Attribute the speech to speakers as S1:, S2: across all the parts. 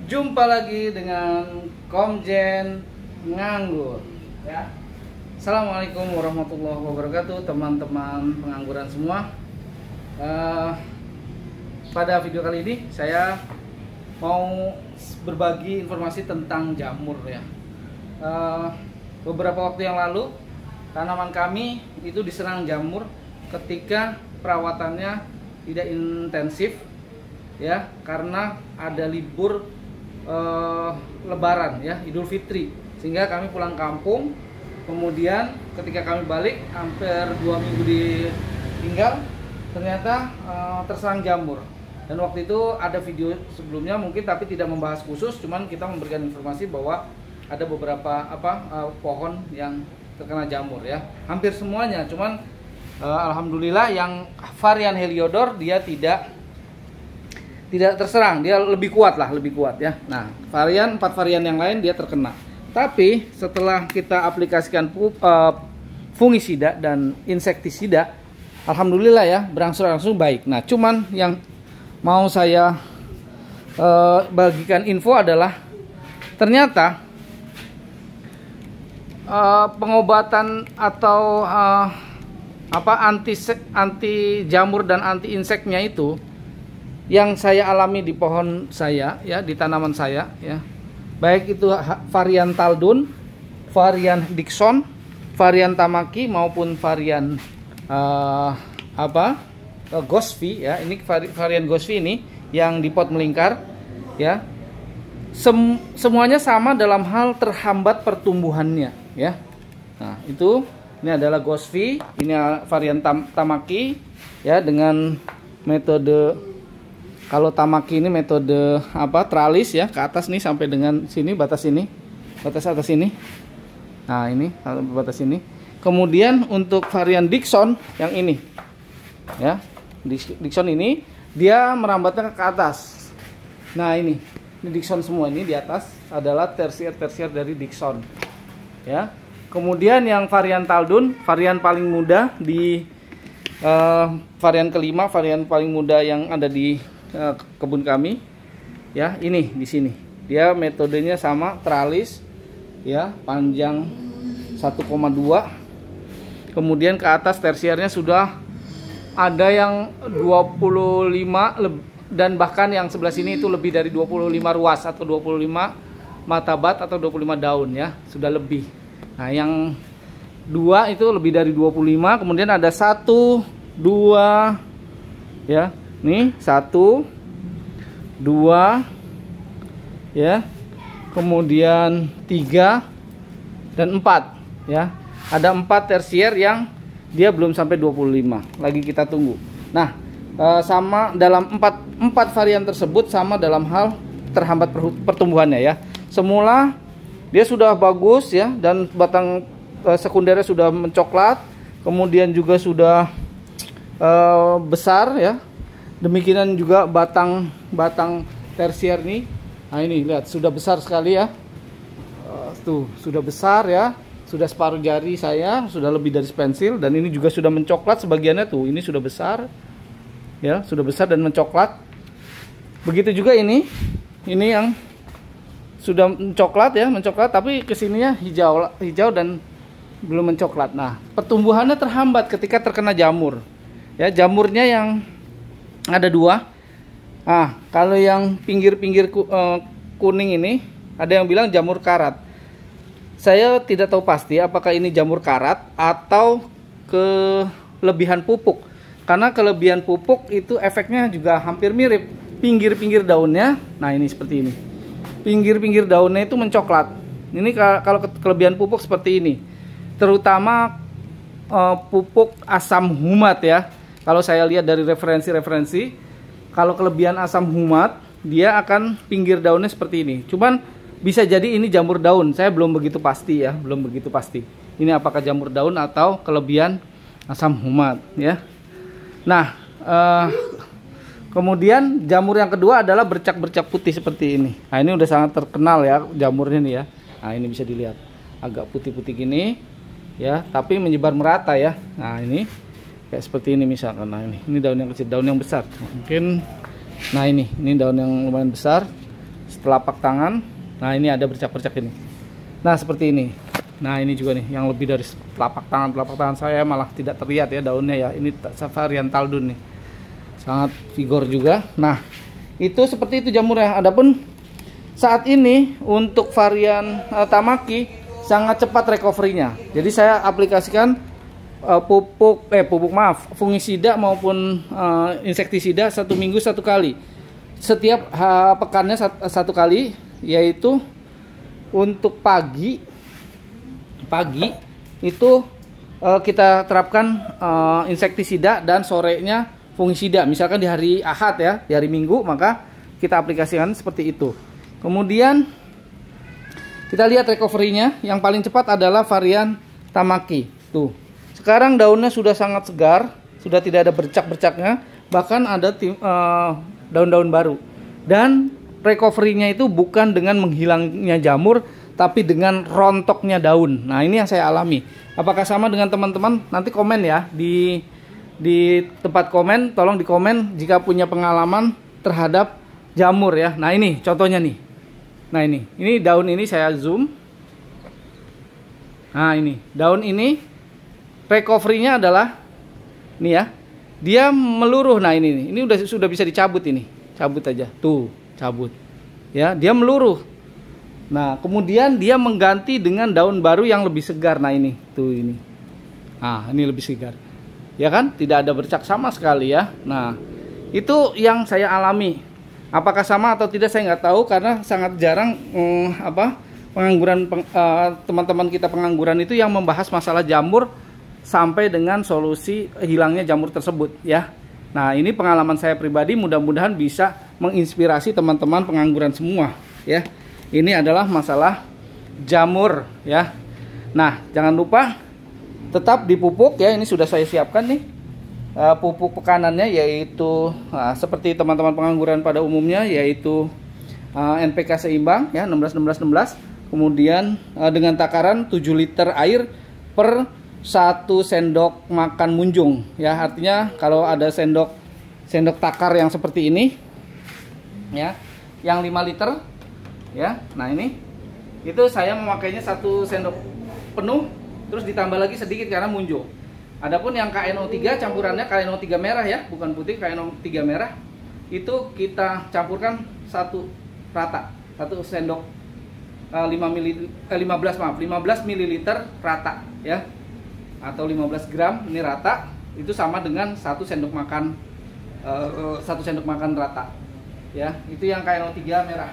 S1: Jumpa lagi dengan Komjen Nganggur ya. Assalamualaikum warahmatullahi wabarakatuh, teman-teman pengangguran semua. Pada video kali ini saya mau berbagi informasi tentang jamur ya. Beberapa waktu yang lalu tanaman kami itu diserang jamur ketika perawatannya tidak intensif ya, karena ada libur Lebaran ya, Idul Fitri, sehingga kami pulang kampung. Kemudian ketika kami balik hampir 2 minggu ditinggal, ternyata terserang jamur. Dan waktu itu ada video sebelumnya mungkin, tapi tidak membahas khusus, cuman kita memberikan informasi bahwa ada beberapa pohon yang terkena jamur ya, hampir semuanya. Cuman alhamdulillah yang varian Heliodor dia tidak terserang, dia lebih kuat ya. Nah, 4 varian yang lain dia terkena. Tapi setelah kita aplikasikan fungisida dan insektisida, alhamdulillah ya, berangsur-angsur baik. Nah, cuman yang mau saya bagikan info adalah ternyata pengobatan atau anti jamur dan anti inseknya itu yang saya alami di pohon saya ya, di tanaman saya ya, baik itu varian Taldun, varian Dickson, varian Tamaki maupun varian Ghostvi ya. Ini varian Ghostvi ini yang di pot melingkar ya. Semuanya sama dalam hal terhambat pertumbuhannya ya. Nah, ini adalah Ghostvi, ini varian Tamaki ya, dengan metode, kalau Tamaki ini metode tralis ya, ke atas nih sampai dengan sini, batas atas ini. Nah, ini batas ini. Kemudian untuk varian Dickson yang ini ya, Dickson ini dia merambatnya ke atas. Nah, ini Dickson semua, ini di atas adalah tersier dari Dickson ya. Kemudian yang varian Taldun, varian paling muda di varian kelima, varian paling muda yang ada di kebun kami ya, ini di sini dia metodenya sama, tralis ya, panjang 1,2. kemudian ke atas tersiernya sudah ada yang 25 dan bahkan yang sebelah sini itu lebih dari 25 ruas atau 25 mata bat atau 25 daun ya, sudah lebih. Nah, yang 2 itu lebih dari 25. Kemudian ada 1, 2 ya. Nih 1, 2 ya. Kemudian 3 dan 4 ya. Ada 4 tersier yang dia belum sampai 25. Lagi kita tunggu. Nah, sama dalam 4 varian tersebut sama dalam hal terhambat pertumbuhannya ya. Semula dia sudah bagus ya, dan batang sekundernya sudah mencoklat, kemudian juga sudah besar ya. Demikian juga batang tersier nih. Nah, ini lihat sudah besar sekali ya. Tuh sudah besar ya, sudah separuh jari saya, sudah lebih dari pensil. Dan ini juga sudah mencoklat sebagiannya tuh. Ini sudah besar ya, sudah besar dan mencoklat. Begitu juga ini yang sudah mencoklat ya, tapi kesininya hijau dan belum mencoklat. Nah, pertumbuhannya terhambat ketika terkena jamur ya. Jamurnya yang ada 2. Nah, kalau yang pinggir-pinggir kuning ini ada yang bilang jamur karat. Saya tidak tahu pasti apakah ini jamur karat atau kelebihan pupuk. Karena kelebihan pupuk itu efeknya juga hampir mirip. Pinggir-pinggir daunnya, nah ini seperti ini. Pinggir-pinggir daunnya itu mencoklat. Ini kalau kelebihan pupuk seperti ini. Terutama pupuk asam humat ya. Kalau saya lihat dari referensi, kalau kelebihan asam humat, dia akan pinggir daunnya seperti ini. Cuman bisa jadi ini jamur daun. Saya belum begitu pasti ya, Ini apakah jamur daun atau kelebihan asam humat ya. Nah, kemudian jamur yang kedua adalah bercak-bercak putih seperti ini. Nah, ini udah sangat terkenal ya jamurnya nih ya. Nah, ini bisa dilihat agak putih-putih gini ya, tapi menyebar merata ya. Nah, ini kayak seperti ini misalkan. Nah, ini daun yang kecil, daun yang besar mungkin. Nah, ini daun yang lumayan besar telapak tangan. Nah ini ada bercak-bercak ini. Nah seperti ini. Nah ini juga nih yang lebih dari telapak tangan saya malah tidak terlihat ya daunnya ya. Ini varian Taldun nih, sangat vigor juga. Nah itu seperti itu jamurnya. Adapun saat ini untuk varian Tamaki sangat cepat recovery-nya. Jadi saya aplikasikan fungisida maupun insektisida 1 minggu 1 kali. Setiap pekannya 1 kali, yaitu untuk pagi itu kita terapkan insektisida dan sorenya fungisida. Misalkan di hari Ahad ya, di hari Minggu, maka kita aplikasikan seperti itu. Kemudian kita lihat recovery-nya, yang paling cepat adalah varian Tamaki. Tuh. Sekarang daunnya sudah sangat segar, sudah tidak ada bercak-bercaknya, bahkan ada daun-daun baru. Dan recovery-nya itu bukan dengan menghilangnya jamur, tapi dengan rontoknya daun. Nah, ini yang saya alami. Apakah sama dengan teman-teman? Nanti komen ya di tempat komen, tolong di komen jika punya pengalaman terhadap jamur ya. Nah, ini contohnya nih. Nah ini daun ini saya zoom. Nah ini daun ini recovery-nya adalah nih ya, dia meluruh. Nah ini sudah bisa dicabut ini, cabut aja tuh, cabut ya, dia meluruh. Nah kemudian dia mengganti dengan daun baru yang lebih segar. Nah ini tuh ini, nah ini lebih segar ya kan, tidak ada bercak sama sekali ya. Nah itu yang saya alami. Apakah sama atau tidak saya nggak tahu, karena sangat jarang pengangguran teman-teman kita pengangguran itu yang membahas masalah jamur sampai dengan solusi hilangnya jamur tersebut ya. Nah ini pengalaman saya pribadi, mudah-mudahan bisa menginspirasi teman-teman pengangguran semua ya. Ini adalah masalah jamur ya. Nah jangan lupa tetap dipupuk ya, ini sudah saya siapkan nih. Pupuk pekanannya yaitu seperti teman-teman pengangguran pada umumnya, yaitu NPK seimbang ya, 16-16-16. Kemudian dengan takaran 7 liter air per 1 sendok makan munjung ya. Artinya kalau ada sendok takar yang seperti ini ya, yang 5 liter ya. Nah ini itu saya memakainya 1 sendok penuh, terus ditambah lagi sedikit karena munjung. Adapun yang KNO3 campurannya KNO3 merah ya, bukan putih, KNO3 merah. Itu kita campurkan 1 rata, 1 sendok 15 ml rata ya. Atau 15 gram ini rata, itu sama dengan 1 sendok makan 1 sendok makan rata. Ya, itu yang KNO3 merah.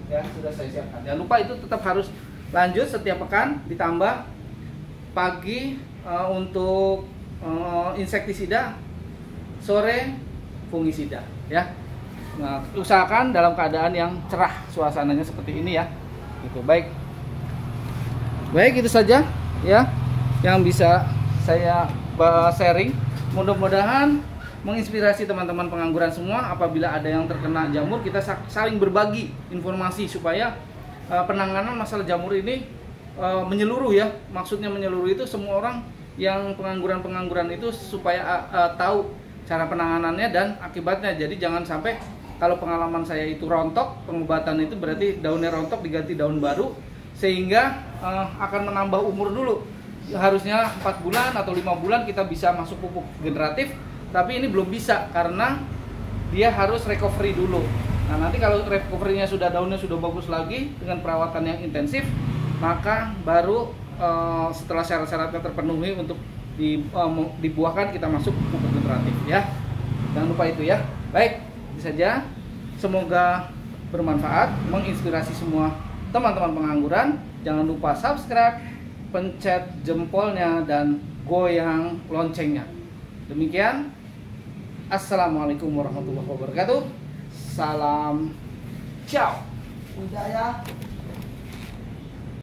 S1: Ya, sudah saya siapkan. Jangan lupa itu tetap harus lanjut setiap pekan, ditambah pagi untuk insektisida, sore fungisida ya. Nah, usahakan dalam keadaan yang cerah suasananya seperti ini ya. Gitu. Baik itu saja ya yang bisa saya sharing. Mudah-mudahan menginspirasi teman-teman pengangguran semua. Apabila ada yang terkena jamur, kita saling berbagi informasi supaya penanganan masalah jamur ini menyeluruh ya. Maksudnya menyeluruh itu semua orang yang pengangguran itu supaya tahu cara penanganannya dan akibatnya. Jadi jangan sampai kalau pengalaman saya itu rontok, pengobatan itu berarti daunnya rontok diganti daun baru, sehingga akan menambah umur dulu. Harusnya 4 bulan atau 5 bulan kita bisa masuk pupuk generatif, tapi ini belum bisa karena dia harus recovery dulu. Nah nanti kalau recovery-nya daunnya sudah bagus lagi dengan perawatan yang intensif, maka baru setelah syarat-syaratnya terpenuhi untuk dibuahkan, kita masuk pupuk generatif ya. Jangan lupa itu ya. Baik, itu saja. Semoga bermanfaat, menginspirasi semua teman-teman pengangguran. Jangan lupa subscribe, pencet jempolnya, dan goyang loncengnya. Demikian. Assalamualaikum warahmatullahi wabarakatuh. Salam. Ciao.